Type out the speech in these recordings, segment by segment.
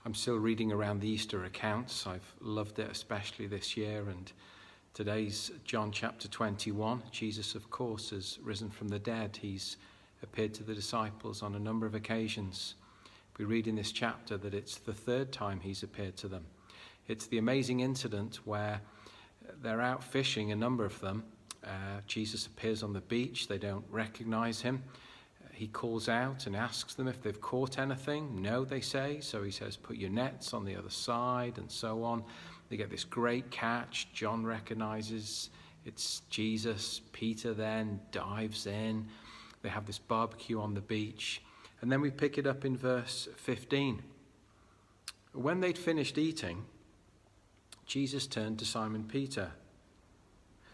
I'm still reading around the Easter accounts. I've loved it, especially this year. And today's John chapter 21. Jesus, of course, has risen from the dead. He's appeared to the disciples on a number of occasions. We read in this chapter that it's the third time he's appeared to them. It's the amazing incident where they're out fishing, a number of them. Jesus appears on the beach. They don't recognize him. He calls out and asks them if they've caught anything. No, they say. So he says, put your nets on the other side, and so on. They get this great catch. John recognizes it's Jesus. Peter then dives in. They have this barbecue on the beach. And then we pick it up in verse 15. When they'd finished eating, Jesus turned to Simon Peter.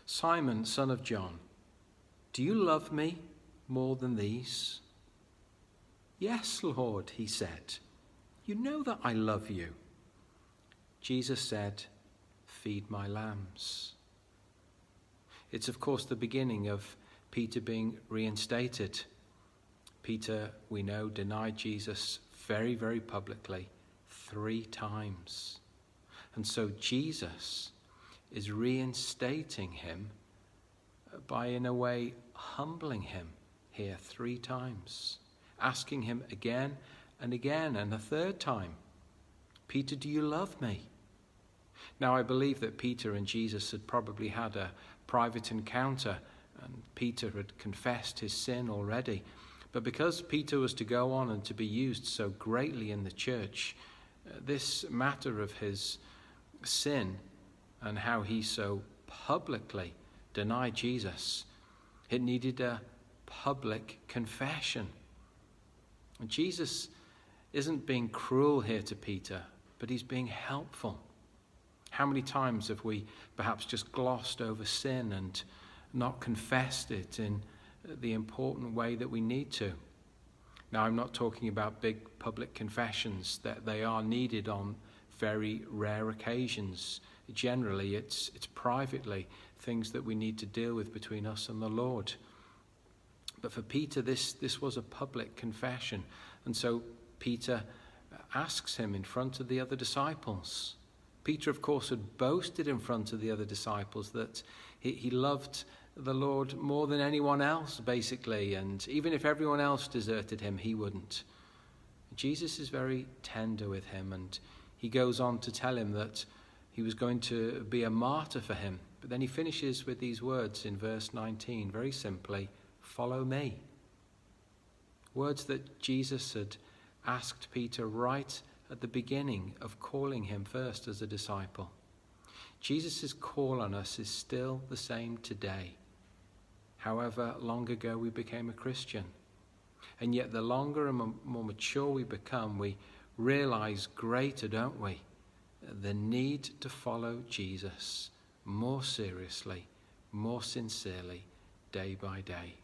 Simon, son of John, do you love me more than these? Yes, Lord, he said. You know that I love you. Jesus said, feed my lambs. It's, of course, the beginning of Peter being reinstated. Peter, we know, denied Jesus very, very publicly 3 times. And so Jesus is reinstating him by, in a way, humbling him here 3 times, asking him again and again, and a third time, Peter, do you love me? Now, I believe that Peter and Jesus had probably had a private encounter, and Peter had confessed his sin already. But because Peter was to go on and to be used so greatly in the church, this matter of his sin and how he so publicly denied Jesus, it needed a public confession. And Jesus isn't being cruel here to Peter, but he's being helpful. How many times have we perhaps just glossed over sin and not confessed it in the important way that we need to? Now, I'm not talking about big public confessions, that they are needed on very rare occasions. Generally, it's privately things that we need to deal with between us and the Lord. But for Peter, this was a public confession. And so Peter asks him in front of the other disciples. Peter, of course, had boasted in front of the other disciples that he loved the Lord more than anyone else, basically. And even if everyone else deserted him, he wouldn't. Jesus is very tender with him, and he goes on to tell him that he was going to be a martyr for him. But then he finishes with these words in verse 19, very simply, follow me. Words that Jesus had asked Peter right at the beginning of calling him first as a disciple. Jesus' call on us is still the same today, however long ago we became a Christian. And yet the longer and more mature we become, we realize greater, don't we, the need to follow Jesus more seriously, more sincerely, day by day.